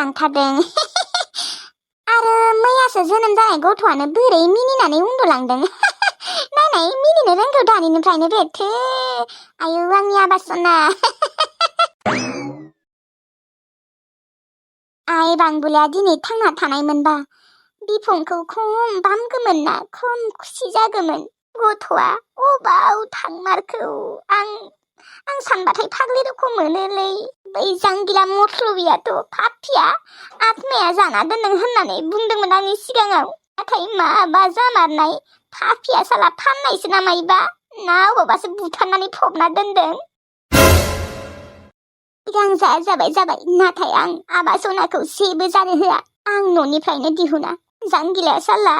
उन्दुलांथारदों आरो मैयासो जोनोम जानाय गथ'आनो बोरै मिनिनानै उन्दुलांदों नायनाय मिनिनो रोंगौ दानिनिफ्रायनो बेथो आयौ आंनि आबासना आइ बांबुलिया दिनै थांना थानायमोनबा बिफंखौ खम बामगौमोन ना खम खुसि जागौमोन गथ'आ अबाव थांमारखौ आं सानबाथाय फाग्लि रखम मोनोलै बै जांगिला मथ्लबियाथ' पापिया आत्माया जाना दोनदों होननानै बुंदोंमोन आंनि सिगाङाव नाथाय माबा जामारनाय पापिया साला फाननायसो ना मायबा ना अबावबासो बुथारनानै फबना दोनदों सिगां जाबाय नाथाय आं आबासनाखौ जेबो जानो होआ आं न'निफ्रायनो दिहुना जांगिलाया साला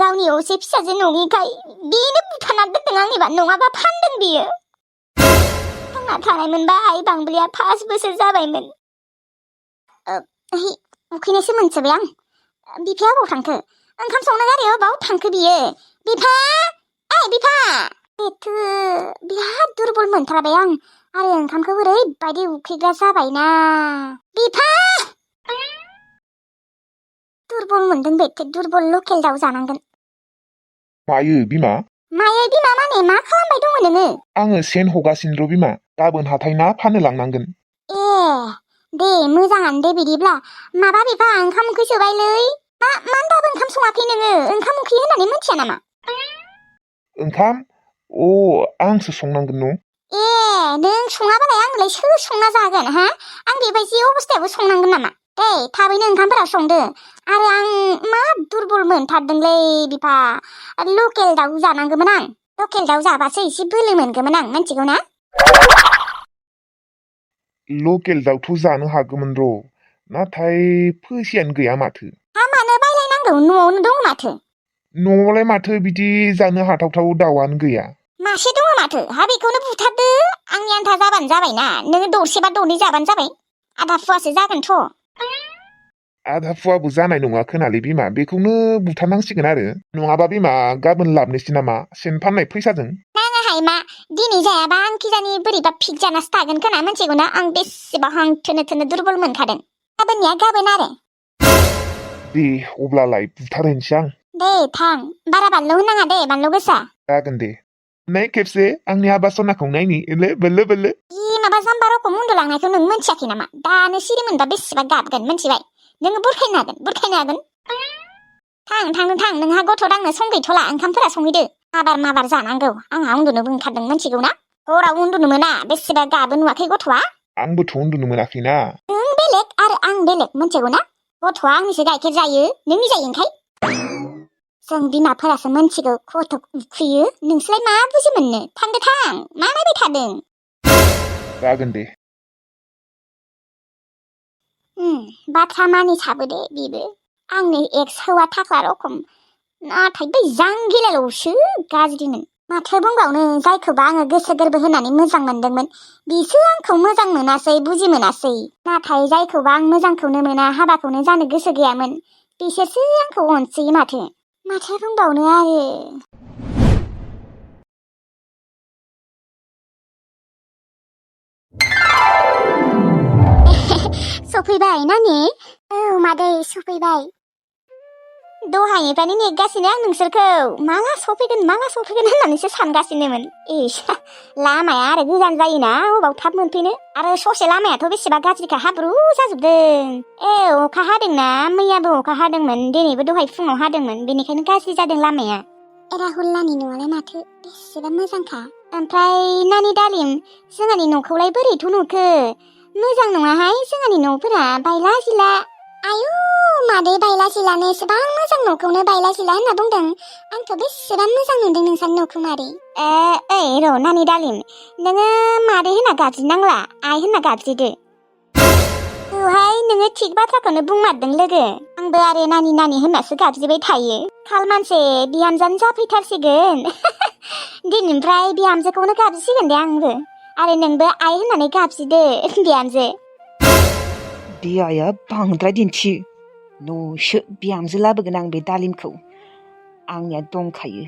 गावनि असे फिसाजो नङिखाय बेनो बुथारना दोनदों आंनिबा नङाबा फानदों बियो थांना थानायमोनबा आइ बांबुलिया 5 बोसोर जाबायमोन उखैनायसो मोनसोबाय आं बिफाया अबाव थांखो ओंखाम संनो गारियाव बाव थांखो बियो बिफा बिफा बेथो बिराद दुरबल मोनथारबाय आं आरो ओंखामखौ ओरैबायदि उखैग्रा जाबायना बिफा दुरबल मोनदों बेथो दुरबल लकेल दाउ जानांगोन मायो बिमा मायो बिमा माने मा खालामबाय दङ नोङो आङो सेन हगासिनो र' बिमा गाबोन हाथाय ना फाननो लांनांगोन दे मोजाङानो दे बिदिब्ला माबा बिफा ओंखाम उखै सोबायलै मानो दाबो ओंखाम सङाखै नोङो ओंखाम उखै होननानै मिथिया नामा ओंखाम आंसो संनांगोन न नों सङाबालाय आंनोलाय सोर संना जागोन हा आं बेबायदि अबस्थायावबो संनांगोन नामा दे थाबैनो ओंखामफोरा संदो आरो आं मा दुरबल मोनथारदोंलै बिफा लकेल दाउ जानांगौमोन आं लकेल दाउ जाबासो एसे बोलो मोनगौमोन आं मिथिगौ ना लकेल दाउथ' जानो हागौमोन र' नाथाय फैसायानो गैया माथो मानो बायलायनांगौ न'आवनो दं माथो न'आवलाय माथो बिदि जानो हाथावथाव दाउआनो गैया मासे दङ माथो बेखौनो बुथारदो आंनि आन्था जाबानो जाबायना नोङो दरसेबा दरनै जाबानो जाबाय आधा फुवासो जागोनथ' आधा फुवाबो जानाय नङा खोनालै बिमा बेखौनो बुथारनांसिगोन आरो नङाबा बिमा गाबोन लाबनोसै नामा सेन फाननाय फैसाजों नाङाहाय मा दिनै जायाबा आं खिजानि बोरैबा फिक जानासो थागोन खोना मिथिगौना आं बेसेबा हांथोनो दुरबल मोनखादों गाबोननिया गाबोन आरो दे अब्लालाय बुथारहैनोसै आं दे थां बारा बानलु होनाङा दे बानलु गोसा जागोन दे नाय खेबसे आंनि आबासनाखौ नायनि बोलो बोलो माबा जाम्बा रखम उन्दुलांनायखौ नों मिथियाखै नामा दानो सिरि मोनबा बेसेबा गाबगोन मिथिबाय नोङो बुरखायनो हागोन थां नोंहा गथ' दांनो सम गैथ'ला ओंखामफोरा संहैदो माबार जानांगौ आंहा उन्दुनोबो ओंखारदों मिथिगौ ना हराव उन्दुनो मोना बेसेबा गाबो नुवाखै गथ'आ आंबोथ' उन्दुनो मोनाखैना नों बेलेग आरो आं बेलेग मिथिगौ ना गथ'आ आंनिसो गाइखेर जायो नोंनि जायो ओंखाय जों बिमाफोरासो मिथिगौ गथ' उखैयो नोंसोरलाय मा बुजि मोननो थांदो थां मा नायबाय थादों जागोन दे बाथ्रा मानिसाबो दे बेबो आंनि एक्स हौवा थाख्ला रखम नाथाय बै जांगिलाल'सो गाज्रिमोन माथो बुंबावनो जायखौबा आङो गोसो गोरबो होनानै मोजां मोनदोंमोन बिसो आंखौ मोजां मोनासै बुजि मोनासै नाथाय जायखौबा आं मोजांखौनो मोना हाबाखौनो जानो गोसो गैयामोन बिसोरसो आंखौ अनसोयो माथो बुंबावनो आरो सफैबाय नानि मादै सफैबाय दहायनिफ्रायनो नेगासिनो आं नोंसोरखौ माला सफैगोन होननानैसो सानगासिनोमोन लामाया आरो गोजान जायोना अबाव थाब मोनफैनो आरो ससे लामायाथ' बेसेबा गाज्रिखा हाब्रु जाजोबदों अखा हादोंना मैयाबो अखा हादोंमोन दिनैबो दहाय फुङाव हादोंमोन बेनिखायनो गाज्रि जादों लामाया राहुललानि न'आलाय माथो बेसेबा मोजांखा ओमफ्राय नानि दालिम जोंहानि न'खौलाय बोरैथो नुखो मोजां नङाहाय जोंहानि न'फोरा बायला जिला आयु मादै बायला जिलानो एसेबां मोजां न'खौनो बायला जिला होनना बुंदों आंथ' बेसेबां मोजां नुदों नोंसानि न'खौ मादै र' नानि दालिम नोङो मादै होनना गाबज्रिनांला आइ होनना गाबज्रिदो औहाय नोङो थिग बाथ्राखौनो बुंमारदों लोगो आंबो आरो नानि होननासो गाबज्रिबाय थायो खाल मानसि बिहामजानो जाफैथारसिगोन दिनैनिफ्राय बिहामजोखौनो गाबज्रिसिगोन दे आंबो आरो नोंबो आइ होननानै गाबज्रिदो बिहामजो दे आइया बांद्राय दिन्थियो न'सो बिहामजो लाबोगोन आं बे दालिमखौ आंनिया दंखायो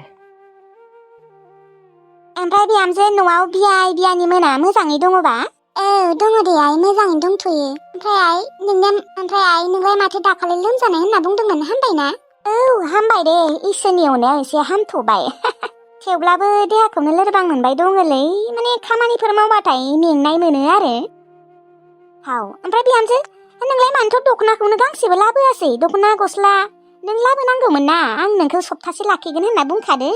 ओमफ्राय बिहामजो न'आव बियाय बियानि मोना मोजाङै दङबा दङ दे आइ मोजाङैनो दंथ'यो ओमफ्राय आइ नोंलाय माथो दाखालि लोमजानाय होनना बुंदोंमोन हामबायना? औ हामबाय दे इसोरनि अननायाव एसे हामथ'बाय थेवब्लाबो देहाखौनो लोरबां मोनबाय दङलै माने खामानिफोर मावबाथाय मेंनाय मोनो आरो ओमफ्राय बिहामजो नोंलाय मानोथ' दख'नाखौनो गांसेबो लाबोआसै दख'ना गस्ला नों लाबोनांगौमोन ना आं नोंखौ सप्तासे लाखिगोन होनना बुंखादों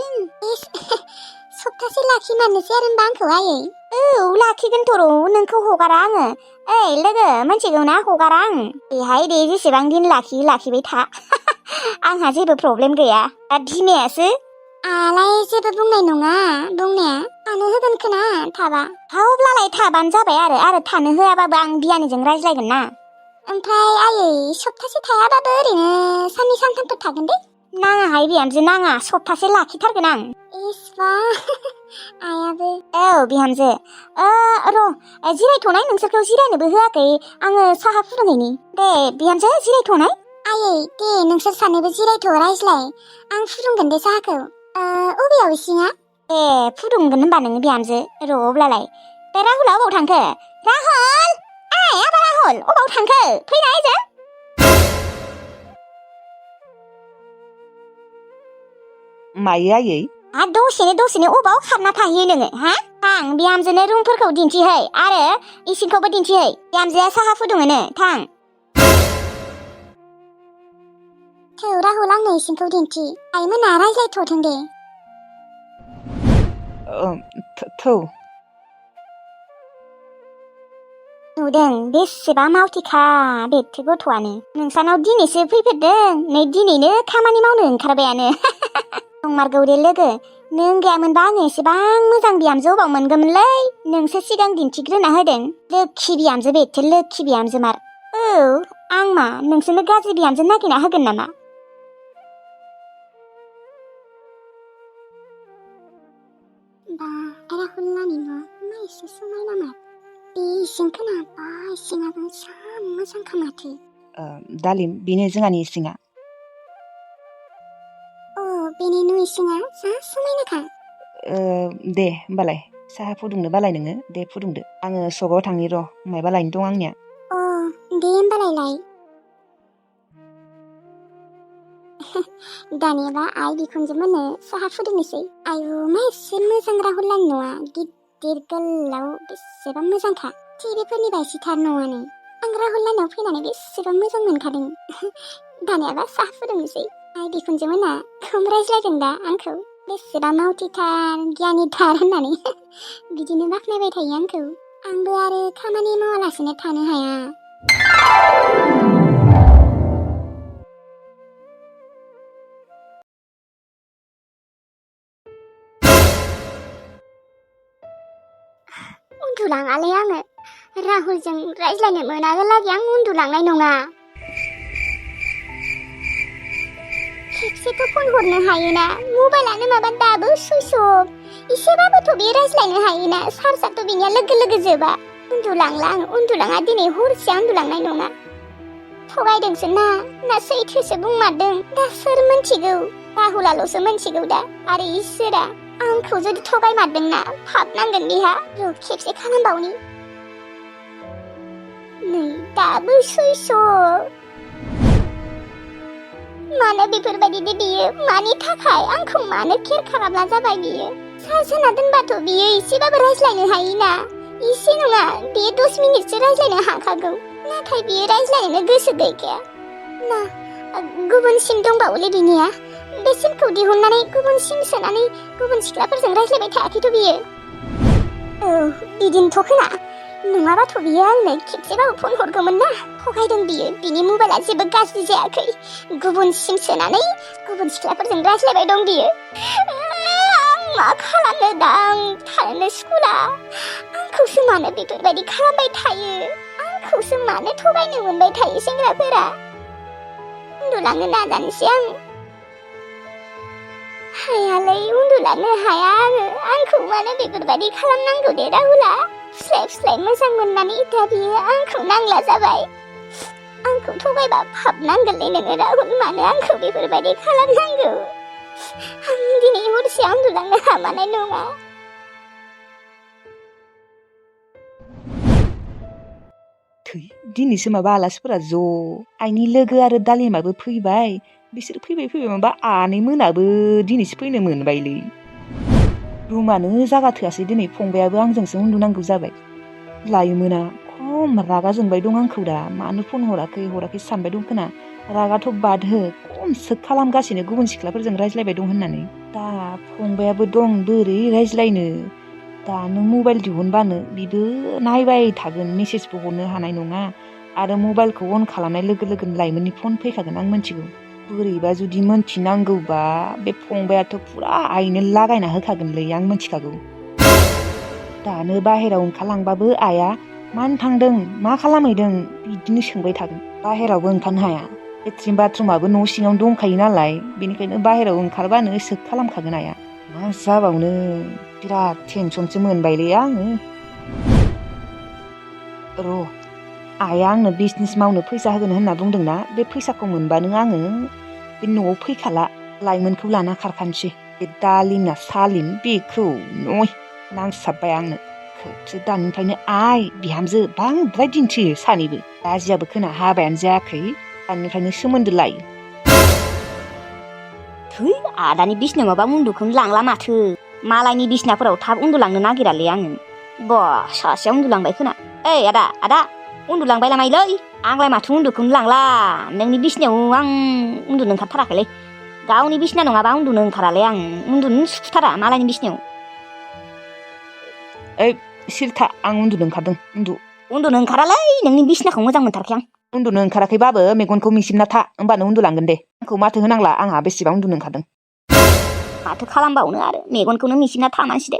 सप्तासे लाखिमारनोसै आरो होनबा आंखौ आयै औ लाखिगोनथ' र' नोंखौ हगारा आङो ओइ लोगो मिथिगौ ना हगारा आं बेहाय दे जेसेबां दिन लाखिबाय था आंहा जेबो प्रब्लेम गैया दा बिमायासो आलाय जेबो बुंनाय नङा बुंनाया थानो होगोन खोना थाबा अब्लालाय थाबानो जाबाय आरो थानो होआबाबो आं बियानिजों रायज्लायगोन ना ओमफ्राय आयै सप्तासे थायाबाबो ओरैनो साननै सानथामफोर थागोन दे नाङाहाय बिहामजो नाङा सप्तासे लाखिथारगोन आं इस्बा आयाबो औ बिहामजो र' जिरायथ'नाय नोंसोरखौ जिरायनोबो होआखै आङो साहा फुदुंहैनि दे बिहामजो जिरायथ'नाय आयै दे नोंसोर सानैबो जिरायथ' रायज्लाय आं फुदुंगोन दे साहाखौ अबेयाव इसिङा ए फुदुंगोन होनबा नोङो बिहामजो र' अब्लालाय बे राहुला अबाव थांखो राहुल आबा राहुल अबाव थांखो फैना ओइजों मायो आयै दसेनो अबाव खारना थाहैयो नोङो थां बिहामजोनो रुमफोरखौ दिन्थिहै आरो इसिंखौबो दिन्थिहै बिहामजोआ साहा फुदुङोनो थां थौ राहुल आंनो इसिंखौ दिन्थि आइमोना रायज्लायथ'थों दे थौ नुदों बेसेबा मावथिखा बेथो गथ'आनो नोंसानाव दिनैसो फैफेरदों नै दिनैनो खामानि मावनो ओंखारबायानो नंमारगौ दे लोगो नों गैयामोनबा आङो एसेबां मोजां बिहामजो अबाव मोनगौमोनलै नोंसो सिगां दिन्थिग्रोना होदों लोखि बिहामजो बेथो लोखि बिहामजो मार औ आं मा नोंसोरनो गाज्रि बिहामजो नागिरना होगोन नामा बा राहुललानि न' नायसो समायना मार बे इसिं खोनाबा इसिङाबो जा मोजांखा माथो दालिम बेनो जोंहानि इसिङा बेनि न' इसिङा जा समायनाखा दे होमबालाय साहा फुदुंनो बालाय नोङो दे फुदुंदो आङो सकआव थांनि र' मायबा लायनो दं आंनिया दे होमबालाय लाय दानियाबा आइ बिखुनजो मोननो साहा फुदुंनोसै आयु मा एसे मोजां राहुललानि न'आ गिदिर गोलाव बेसेबा मोजांखा टिभिफोरनि बायसिथार न'आनो आं राहुललानाव फैनानै बेसेबा मोजां मोनखादों दानियाबा साहा फुदुंनोसै आइ बिखुनजो मोना खम रायज्लायदों दा आंखौ बेसेबा मावथिथार गियानिथार होननानै बिदिनो बाख्नायबाय थायो आंखौ आंबो आरो खामानि मावालासिनो थानो हाया उन्दुलाङालै आङो राहुलजों रायज्लायनो मोनागोलागि आं उन्दुलांनाय नङा खेबसेथ' फन हरनो हायोना मबाइलानो माबा दाबो सुइच अफ इसेबाबोथ' बे रायज्लायनो हायोना चार्जआथ' बिनिया लोगो जोबा उन्दुलाङा दिनै हरसे उन्दुलांनाय नङा थगायदोंसो ना सैथोसो बुंमारदों दा सोर मोनथिगौ राहुलाल'सो मोनथिगौ दा आरो इसोरा आंखौ जुदि थगायमारदोंना पाप नांगोन बिहा र' खेबसे खालामबावनि नै दाबो सुइच अफ मानो बेफोरबायदि दे बियो मानि थाखाय आंखौ मानो केयार खालामना जाबाय बियो चार्ज होना दोनबाथ' बियो एसेबाबो रायज्लायनो हायोना एसे नङा बे 10 मिनिटसो रायज्लायनो हाखागौ नाथाय बियो रायज्लायनो गोसो गैखाया ना गुबुन सिम दंबावोलै बिनिया बे सिमखौ दिहुननानै गुबुन सिम सोनानै गुबुन सिख्लाफोरजों रायज्लायबाय थायाखैथ' बियो बिदिनोथ' खोना नङाबाथ' बियो आंनो खेबसेबाबो फन हरगौमोन ना थगायदों बियो बिनि मबाइला जेबो गाज्रि जायाखै गुबुन सिम सोनानै गुबुन सिख्लाफोरजों रायज्लायबाय दं बियो आं मा खालामनो दा आं थानो स्कुला आंखौसो मानो बेफोरबायदि खालामबाय थायो आंखौसो मानो थगायनो मोनबाय थायो सेंग्राफोरा उन्दुलांनो नाजानोसै आं हायालै उन्दुलांनो हाया आंखौ मानो बेफोरबायदि खालामनांगौ दे राहुला फिस्लाय मोजां मोननानै दा बियो आंखौ नांला जाबाय आंखौ थगायबा पाप नांगोनलै नोङो राहुल मानो आंखौ बेफोरबायदि खालामनांगौ आं दिनै हरसे उन्दुलांनो हामानाय नङा थै दिनैसो माबा आलासिफोरा ज' आइनि लोगो आरो दालिमाबो फैबाय बिसोर फैबाय माबा आनै मोनाबो दिनैसो फैनो मोनबायलै रुमानो जागा थोआसै दिनै फंबायाबो आंजोंसो उन्दुनांगौ जाबाय लायोमोना खम रागा जोंबाय दं आंखौ दा मानो फन हराखै सानबाय दं खोना रागाथ' बादहो खमसो खालामगासिनो गुबुन सिख्लाफोरजों रायज्लायबाय दं होननानै दा फंबायाबो दं बोरै रायज्लायनो दा नों मबाइल दिहुनबानो बिबो नायबाय थागोन मेसेजबो हरनो हानाय नङा आरो मबाइलखौ अन खालामनाय लोगो लोगोनो लाइमोननि फन फैखागोन आं मिथिगौ बोरैबा जुदि मोनथिनांगौबा बे फंबायाथ' फुरा आइनो लागायना होखागोनलै आं मिथिखागौ दानो बाहेराव ओंखारलांबाबो आइया मानो थांदों मा खालामहैदों बिदिनो सोंबाय थागोन बाहेरावबो ओंखारनो हाया लेट्रिन बाथरुमाबो न' सिङावनो दंखायो नालाय बेनिखायनो बाहेराव ओंखारबानो सोख खालामखागोन आइया मा जाबावनो बिराद टेनसनसो मोनबायलै आङो र' आइया आंनो बिजनेस मावनो फैसा होगोन होनना बुंदोंना बे फैसाखौ मोनबानो आङो बे न'आव फैखाला लाइमोनखौ लाना खारखानोसै बे दालिमना सालिम बेखौ नांसाबबाय आंनो खोबसो दानिफ्रायनो आइ बिहामजो बांद्राय दिन्थियो सानैबो दाजियाबो खोना हाबायानो जायाखै दानिफ्रायनो सोमोन्दो लायो थै आदानि बिसिनायाव माबा उन्दुखौनो लांला माथो मालायनि बिसिनाफोराव थाब उन्दुलांनो नागिरालै आङो सासेया उन्दुलांबाय खोना ओइ आदा उन्दुलांबाय नामायलै आंलाय माथो उन्दुखौनो लांला नोंनि बिसिनायाव आं उन्दुनो ओंखारथाराखैलै गावनि बिसिना नङाबा उन्दुनो ओंखारालै आं उन्दुनो सुखुथारा मालायनि बिसिनायाव ओइ सिरिथा आं उन्दुनो ओंखारदों उन्दुनो ओंखारालै नोंनि बिसिनाखौ मोजां मोनथारखाय आं उन्दुनो ओंखाराखैबाबो मेगनखौ मिसिबना था होमबानो उन्दुलांगोन दे आंखौ माथो होनांला आंहा बेसेबां उन्दुनो ओंखारदों माथो खालामबावनो आरो मेगनखौनो मिसिबना थानांसै दे